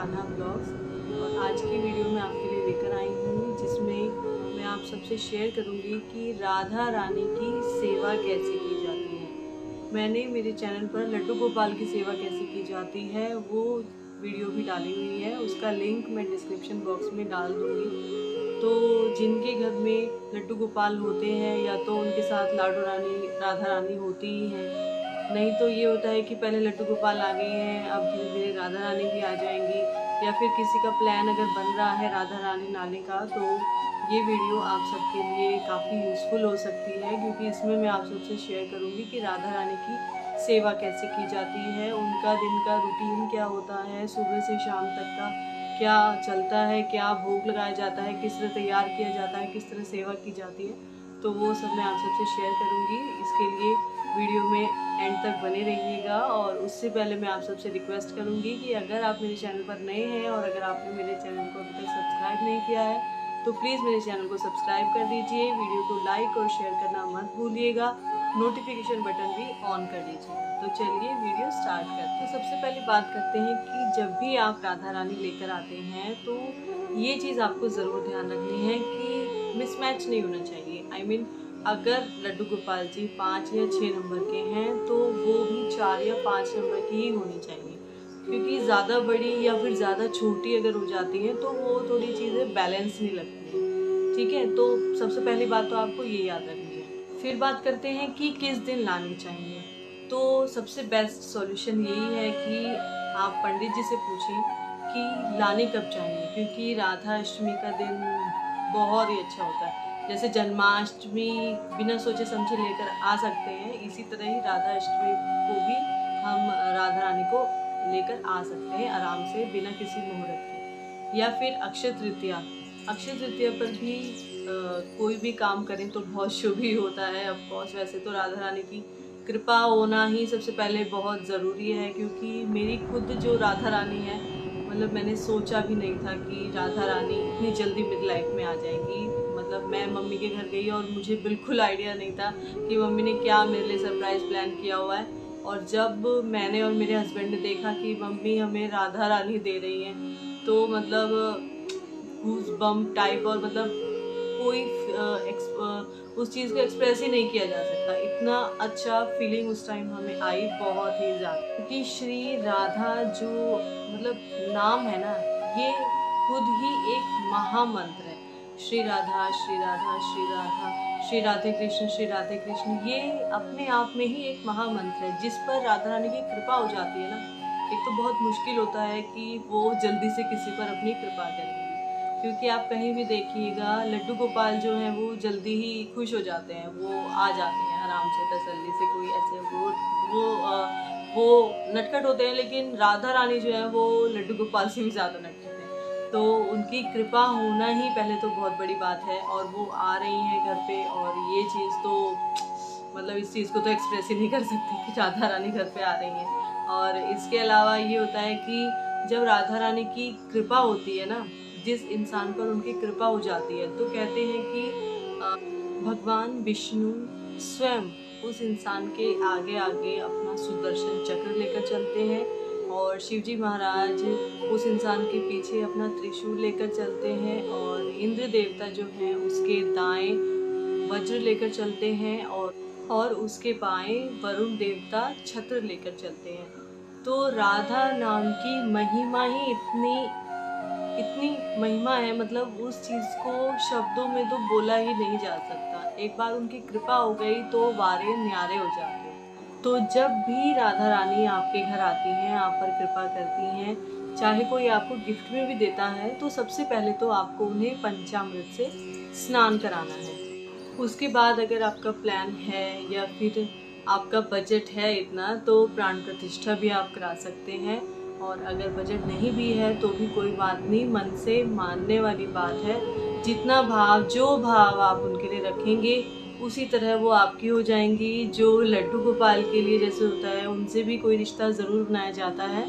Kanha blogs. और आज की वीडियो में आपके लिए लेकर आई हूँ जिसमें मैं आप सबसे शेयर करूँगी कि राधा रानी की सेवा कैसे की जाती है। मैंने मेरे चैनल पर लड्डू गोपाल की सेवा कैसे की जाती है वो वीडियो भी डाली हुई है, उसका लिंक मैं डिस्क्रिप्शन बॉक्स में डाल दूँगी। तो जिनके घर में लड्डू गोपाल होते हैं या तो उनके साथ लाडो रानी राधा रानी होती ही हैं, नहीं तो ये होता है कि पहले लड्डू गोपाल आ गए हैं, अब धीरे धीरे राधा रानी भी आ जाएंगी, या फिर किसी का प्लान अगर बन रहा है राधा रानी लाने का, तो ये वीडियो आप सबके लिए काफ़ी यूज़फुल हो सकती है, क्योंकि इसमें मैं आप सबसे शेयर करूँगी कि राधा रानी की सेवा कैसे की जाती है, उनका दिन का रूटीन क्या होता है, सुबह से शाम तक का क्या चलता है, क्या भोग लगाया जाता है, किस तरह तैयार किया जाता है, किस तरह सेवा की जाती है। तो वो सब मैं आप सबसे शेयर करूँगी। इसके लिए वीडियो में एंड तक बने रहिएगा। और उससे पहले मैं आप सबसे रिक्वेस्ट करूँगी कि अगर आप मेरे चैनल पर नए हैं और अगर आपने मेरे चैनल को अभी तक सब्सक्राइब नहीं किया है तो प्लीज़ मेरे चैनल को सब्सक्राइब कर दीजिए, वीडियो को लाइक और शेयर करना मत भूलिएगा, नोटिफिकेशन बटन भी ऑन कर दीजिएगा। तो चलिए वीडियो स्टार्ट करते हैं। तो सबसे पहले बात करते हैं कि जब भी आप राधा रानी लेकर आते हैं तो ये चीज़ आपको ज़रूर ध्यान रखनी है कि मिसमैच नहीं होना चाहिए। I mean, अगर लड्डू गोपाल जी 5 या 6 नंबर के हैं तो वो भी 4 या 5 नंबर की ही होनी चाहिए, क्योंकि ज़्यादा बड़ी या फिर ज़्यादा छोटी अगर हो जाती हैं तो वो थोड़ी चीज़ें बैलेंस नहीं लगती हैं। ठीक है, तो सबसे पहली बात तो आपको ये याद रखनी है। फिर बात करते हैं कि किस दिन लानी चाहिए। तो सबसे बेस्ट सॉल्यूशन यही है कि आप पंडित जी से पूछें कि लाने कब चाहिए, क्योंकि राधा अष्टमी का दिन बहुत ही अच्छा होता है। जैसे जन्माष्टमी बिना सोचे समझे लेकर आ सकते हैं, इसी तरह ही राधा अष्टमी को भी हम राधा रानी को लेकर आ सकते हैं आराम से बिना किसी मुहूर्त के। या फिर अक्षय तृतीया पर भी कोई भी काम करें तो बहुत शुभ ही होता है। ऑफ कोर्स वैसे तो राधा रानी की कृपा होना ही सबसे पहले बहुत ज़रूरी है, क्योंकि मेरी खुद जो राधा रानी है, मतलब मैंने सोचा भी नहीं था कि राधा रानी इतनी जल्दी मेरी लाइफ में आ जाएंगी। मतलब मैं मम्मी के घर गई और मुझे बिल्कुल आइडिया नहीं था कि मम्मी ने क्या मेरे लिए सरप्राइज़ प्लान किया हुआ है। और जब मैंने और मेरे हस्बैंड ने देखा कि मम्मी हमें राधा रानी दे रही हैं, तो मतलब गूज बम्प टाइप, और मतलब कोई उस चीज़ को एक्सप्रेस ही नहीं किया जा सकता। इतना अच्छा फीलिंग उस टाइम हमें आई, बहुत ही ज़्यादा। क्योंकि श्री राधा जो मतलब नाम है ना, ये खुद ही एक महामंत्र है। श्री राधा श्री राधा श्री राधा, श्री राधे कृष्ण, ये अपने आप में ही एक महामंत्र है। जिस पर राधा रानी की कृपा हो जाती है ना, एक तो बहुत मुश्किल होता है कि वो जल्दी से किसी पर अपनी कृपा करेंगे, क्योंकि आप कहीं भी देखिएगा लड्डू गोपाल जो हैं वो जल्दी ही खुश हो जाते हैं, वो आ जाते हैं आराम से तसल्ली से। कोई ऐसे वो नटखट होते हैं, लेकिन राधा रानी जो है वो लड्डू गोपाल से भी ज़्यादा नटखट है। तो उनकी कृपा होना ही पहले तो बहुत बड़ी बात है, और वो आ रही हैं घर पे, और ये चीज़ तो मतलब इस चीज़ को तो एक्सप्रेस ही नहीं कर सकती कि राधा रानी घर पे आ रही हैं। और इसके अलावा ये होता है कि जब राधा रानी की कृपा होती है ना, जिस इंसान पर उनकी कृपा हो जाती है, तो कहते हैं कि भगवान विष्णु स्वयं उस इंसान के आगे आगे अपना सुदर्शन चक्र लेकर चलते हैं, और शिवजी महाराज उस इंसान के पीछे अपना त्रिशूल लेकर चलते हैं, और इंद्र देवता जो हैं उसके दाएं वज्र लेकर चलते हैं, और उसके बाएं वरुण देवता छत्र लेकर चलते हैं। तो राधा नाम की महिमा ही इतनी इतनी महिमा है, मतलब उस चीज़ को शब्दों में तो बोला ही नहीं जा सकता। एक बार उनकी कृपा हो गई तो वारे न्यारे हो जाते हैं। तो जब भी राधा रानी आपके घर आती हैं, आप पर कृपा करती हैं, चाहे कोई आपको गिफ्ट में भी देता है, तो सबसे पहले तो आपको उन्हें पंचामृत से स्नान कराना है। उसके बाद अगर आपका प्लान है या फिर आपका बजट है इतना, तो प्राण प्रतिष्ठा भी आप करा सकते हैं। और अगर बजट नहीं भी है तो भी कोई बात नहीं, मन से मानने वाली बात है। जितना भाव, जो भाव आप उनके लिए रखेंगे उसी तरह वो आपकी हो जाएंगी। जो लड्डू गोपाल के लिए जैसे होता है, उनसे भी कोई रिश्ता ज़रूर बनाया जाता है,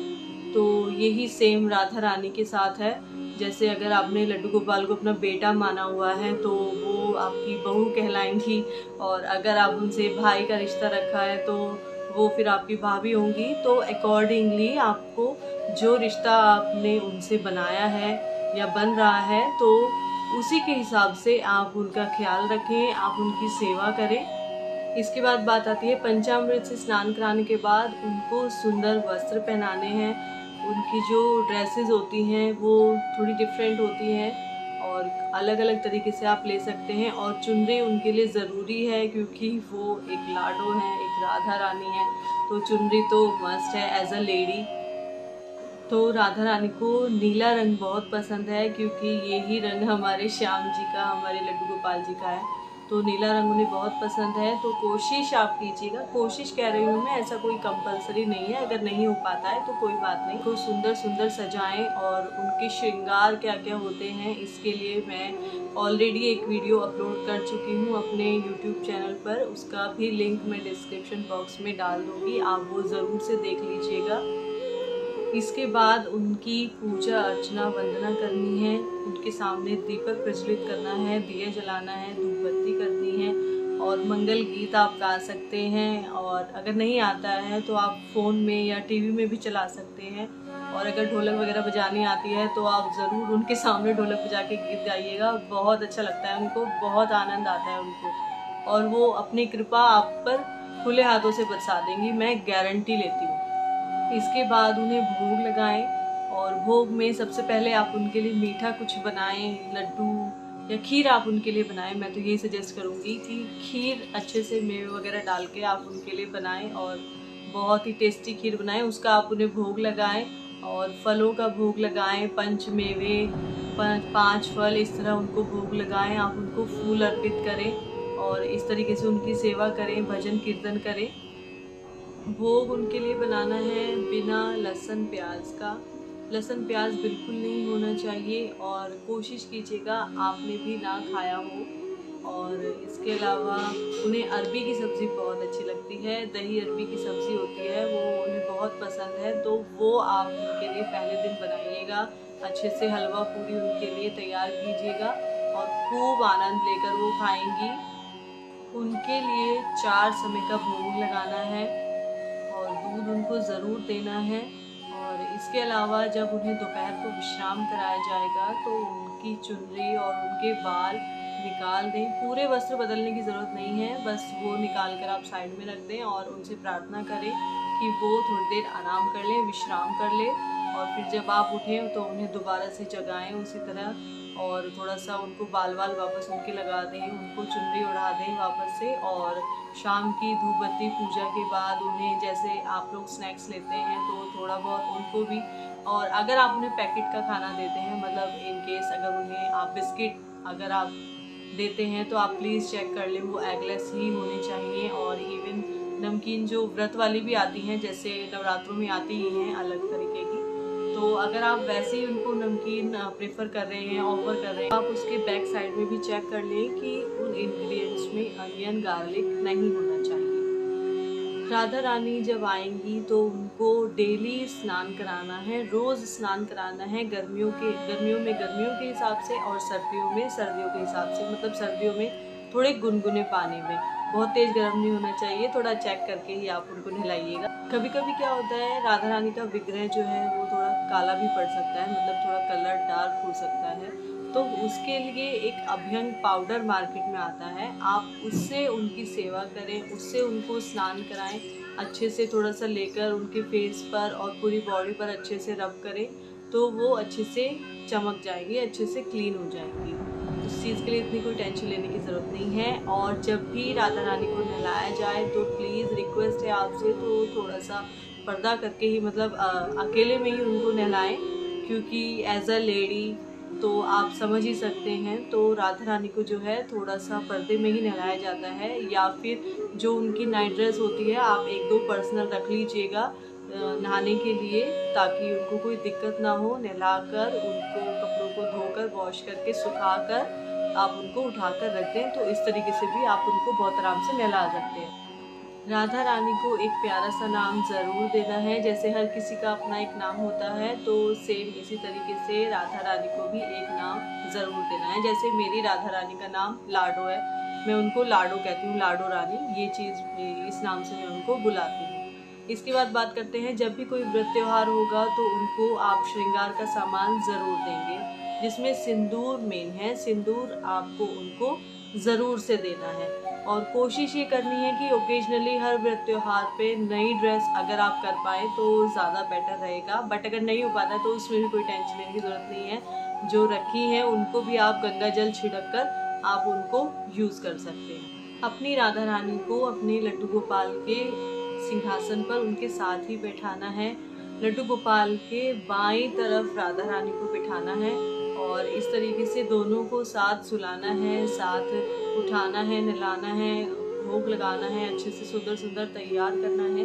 तो यही सेम राधा रानी के साथ है। जैसे अगर आपने लड्डू गोपाल को अपना बेटा माना हुआ है तो वो आपकी बहू कहलाएंगी, और अगर आप उनसे भाई का रिश्ता रखा है तो वो फिर आपकी भाभी होंगी। तो अकॉर्डिंगली आपको जो रिश्ता आपने उनसे बनाया है या बन रहा है, तो उसी के हिसाब से आप उनका ख्याल रखें, आप उनकी सेवा करें। इसके बाद बात आती है पंचामृत से स्नान कराने के बाद उनको सुंदर वस्त्र पहनाने हैं। उनकी जो ड्रेसेस होती हैं वो थोड़ी डिफरेंट होती हैं और अलग अलग तरीके से आप ले सकते हैं। और चुनरी उनके लिए ज़रूरी है क्योंकि वो एक लाडो है, एक राधा रानी है, तो चुनरी तो मस्ट है एज अ लेडी। तो राधा रानी को नीला रंग बहुत पसंद है क्योंकि यही रंग हमारे श्याम जी का, हमारे लड्डू गोपाल जी का है, तो नीला रंग उन्हें बहुत पसंद है। तो कोशिश आप कीजिएगा, कोशिश कह रही हूँ मैं, ऐसा कोई कंपलसरी नहीं है, अगर नहीं हो पाता है तो कोई बात नहीं। को सुंदर सुंदर सजाएं और उनके श्रृंगार क्या क्या होते हैं इसके लिए मैं ऑलरेडी एक वीडियो अपलोड कर चुकी हूँ अपने यूट्यूब चैनल पर, उसका भी लिंक मैं डिस्क्रिप्शन बॉक्स में डाल दूँगी, आप वो ज़रूर से देख लीजिएगा। इसके बाद उनकी पूजा अर्चना वंदना करनी है, उनके सामने दीपक प्रज्वलित करना है, दिया जलाना है, धूप बत्ती करनी है और मंगल गीत आप गा सकते हैं। और अगर नहीं आता है तो आप फ़ोन में या टीवी में भी चला सकते हैं। और अगर ढोलक वगैरह बजानी आती है तो आप ज़रूर उनके सामने ढोलक बजा के गीत गाइएगा, बहुत अच्छा लगता है उनको, बहुत आनंद आता है उनको और वो अपनी कृपा आप पर खुले हाथों से बरसा देंगी, मैं गारंटी लेती हूँ। इसके बाद उन्हें भोग लगाएं और भोग में सबसे पहले आप उनके लिए मीठा कुछ बनाएं, लड्डू या खीर आप उनके लिए बनाएं। मैं तो यही सजेस्ट करूँगी कि खीर अच्छे से मेवे वगैरह डाल के आप उनके लिए बनाएं और बहुत ही टेस्टी खीर बनाएं, उसका आप उन्हें भोग लगाएं और फलों का भोग लगाएं, पंच मेवे, पाँच फल, इस तरह उनको भोग लगाएं। आप उनको फूल अर्पित करें और इस तरीके से उनकी सेवा करें, भजन कीर्तन करें। भोग उनके लिए बनाना है बिना लहसुन प्याज का, लहसुन प्याज बिल्कुल नहीं होना चाहिए और कोशिश कीजिएगा आपने भी ना खाया हो। और इसके अलावा उन्हें अरबी की सब्ज़ी बहुत अच्छी लगती है, दही अरबी की सब्ज़ी होती है वो उन्हें बहुत पसंद है, तो वो आप उनके लिए पहले दिन बनाइएगा। अच्छे से हलवा पूरी उनके लिए तैयार कीजिएगा और खूब आनंद लेकर वो खाएंगी। उनके लिए 4 समय का भोग लगाना है और दूध उनको ज़रूर देना है। और इसके अलावा जब उन्हें दोपहर को विश्राम कराया जाएगा तो उनकी चुनरी और उनके बाल निकाल दें, पूरे वस्त्र बदलने की ज़रूरत नहीं है, बस वो निकाल कर आप साइड में रख दें और उनसे प्रार्थना करें कि वो थोड़ी देर आराम कर लें, विश्राम कर लें और फिर जब आप उठें तो उन्हें दोबारा से जगाएं उसी तरह और थोड़ा सा उनको बाल वापस उनके लगा दें, उनको चुनरी उड़ा दें वापस से। और शाम की धूप बत्ती पूजा के बाद उन्हें, जैसे आप लोग स्नैक्स लेते हैं तो थोड़ा बहुत उनको भी, और अगर आप उन्हें पैकेट का खाना देते हैं, मतलब इन केस अगर उन्हें आप बिस्किट अगर आप देते हैं तो आप प्लीज़ चेक कर लें वो एगलेस ही होने चाहिए। और इवन नमकीन जो व्रत वाली भी आती हैं, जैसे नवरात्रों में आती ही हैं अलग तरीके की, तो अगर आप वैसे ही उनको नमकीन प्रेफर कर रहे हैं, ऑफर कर रहे हैं, आप उसके बैक साइड में भी चेक कर लें कि उन इंग्रेडिएंट्स में अनियन गार्लिक नहीं होना चाहिए। राधा रानी जब आएंगी तो उनको डेली स्नान कराना है, रोज़ स्नान कराना है, गर्मियों में गर्मियों के हिसाब से और सर्दियों में सर्दियों के हिसाब से, मतलब सर्दियों में थोड़े गुनगुने पानी में, बहुत तेज़ गर्म नहीं होना चाहिए, थोड़ा चेक करके ही आप उनको नहलाइएगा। कभी कभी क्या होता है, राधा रानी का विग्रह जो है वो थोड़ा काला भी पड़ सकता है, मतलब थोड़ा कलर डार्क हो सकता है, तो उसके लिए एक अभ्यंग पाउडर मार्केट में आता है, आप उससे उनकी सेवा करें, उससे उनको स्नान कराएं, अच्छे से थोड़ा सा लेकर उनके फेस पर और पूरी बॉडी पर अच्छे से रब करें, तो वो अच्छे से चमक जाएगी, अच्छे से क्लीन हो जाएंगी। उस चीज़ के लिए इतनी कोई टेंशन लेने की ज़रूरत नहीं है। और जब भी राधा रानी को नहलाया जाए तो प्लीज़ रिक्वेस्ट है आपसे, तो थोड़ा सा पर्दा करके ही, मतलब अकेले में ही उनको नहलाएं, क्योंकि एज अ लेडी तो आप समझ ही सकते हैं, तो राधा रानी को जो है थोड़ा सा पर्दे में ही नहलाया जाता है, या फिर जो उनकी नाइट ड्रेस होती है आप एक दो पर्सनल रख लीजिएगा नहाने के लिए, ताकि उनको कोई दिक्कत ना हो। नहलाकर उनको कपड़ों को धोकर वॉश करके सुखाकर आप उनको उठाकर रख दें, तो इस तरीके से भी आप उनको बहुत आराम से नहला सकते हैं। राधा रानी को एक प्यारा सा नाम ज़रूर देना है, जैसे हर किसी का अपना एक नाम होता है, तो सेम इसी तरीके से राधा रानी को भी एक नाम ज़रूर देना है। जैसे मेरी राधा रानी का नाम लाडो है, मैं उनको लाडो कहती हूँ, लाडो रानी, ये चीज़ इस नाम से मैं उनको बुलाती हूँ। इसके बाद बात करते हैं, जब भी कोई व्रत त्योहार होगा तो उनको आप श्रृंगार का सामान ज़रूर देंगे, जिसमें सिंदूर मेन है। सिंदूर आपको उनको ज़रूर से देना है और कोशिश ये करनी है कि ओकेजनली हर व्रत त्योहार पे नई ड्रेस अगर आप कर पाएँ तो ज़्यादा बेटर रहेगा। बट अगर नहीं हो पाता तो उसमें भी कोई टेंशन लेने की ज़रूरत नहीं है। जो रखी हैं उनको भी आप गंगा जल छिड़क कर आप उनको यूज़ कर सकते हैं। अपनी राधा रानी को अपने लड्डू गोपाल के सिंहासन पर उनके साथ ही बैठाना है। लड्डू गोपाल के बाईं तरफ राधा रानी को बिठाना है और इस तरीके से दोनों को साथ सुलाना है, साथ उठाना है, नहलाना है, भोग लगाना है, अच्छे से सुंदर सुंदर तैयार करना है।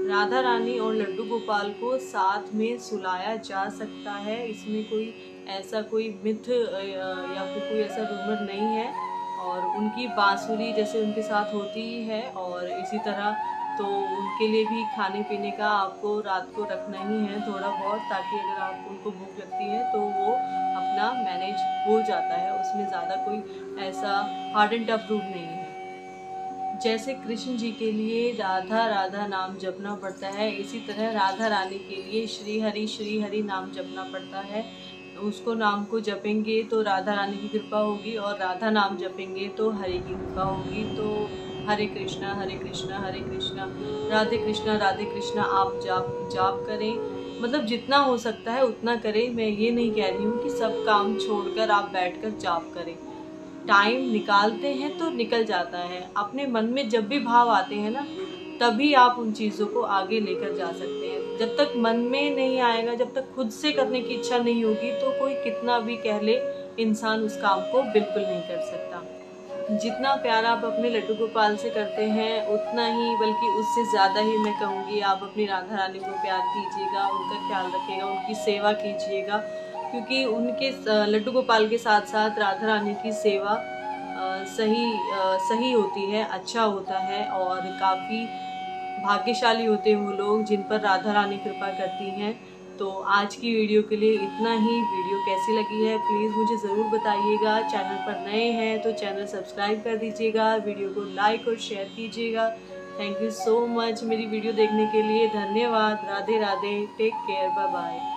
राधा रानी और लड्डू गोपाल को साथ में सुलाया जा सकता है, इसमें कोई ऐसा कोई मिथ या फिर कोई ऐसा रूमर नहीं है। और उनकी बांसुरी जैसे उनके साथ होती ही है और इसी तरह तो उनके लिए भी खाने पीने का आपको रात को रखना ही है थोड़ा बहुत, ताकि अगर आपको उनको भूख लगती है तो वो अपना मैनेज हो जाता है, उसमें ज़्यादा कोई ऐसा हार्ड एंड टफ रूल नहीं है। जैसे कृष्ण जी के लिए राधा राधा नाम जपना पड़ता है, इसी तरह राधा रानी के लिए श्री हरि नाम जपना पड़ता है। उसको नाम को जपेंगे तो राधा रानी की कृपा होगी और राधा नाम जपेंगे तो हरि की कृपा होगी। तो हरे कृष्णा हरे कृष्णा हरे कृष्णा राधे कृष्णा आप जाप करें, मतलब जितना हो सकता है उतना करें। मैं ये नहीं कह रही हूँ कि सब काम छोड़कर आप बैठकर जाप करें, टाइम निकालते हैं तो निकल जाता है। अपने मन में जब भी भाव आते हैं ना, तभी आप उन चीज़ों को आगे लेकर जा सकते हैं। जब तक मन में नहीं आएगा, जब तक खुद से करने की इच्छा नहीं होगी, तो कोई कितना भी कह ले इंसान उस काम को बिल्कुल नहीं कर सकता। जितना प्यार आप अपने लड्डू गोपाल से करते हैं उतना ही, बल्कि उससे ज़्यादा ही मैं कहूँगी, आप अपनी राधा रानी को प्यार कीजिएगा, उनका ख्याल रखिएगा, उनकी सेवा कीजिएगा, क्योंकि उनके लड्डू गोपाल के साथ साथ राधा रानी की सेवा सही होती है, अच्छा होता है और काफ़ी भाग्यशाली होते हैं वो लोग जिन पर राधा रानी कृपा करती हैं। तो आज की वीडियो के लिए इतना ही। वीडियो कैसी लगी है प्लीज़ मुझे ज़रूर बताइएगा। चैनल पर नए हैं तो चैनल सब्सक्राइब कर दीजिएगा, वीडियो को लाइक और शेयर कीजिएगा। थैंक यू सो मच मेरी वीडियो देखने के लिए, धन्यवाद। Radhe Radhe, take care, bye bye.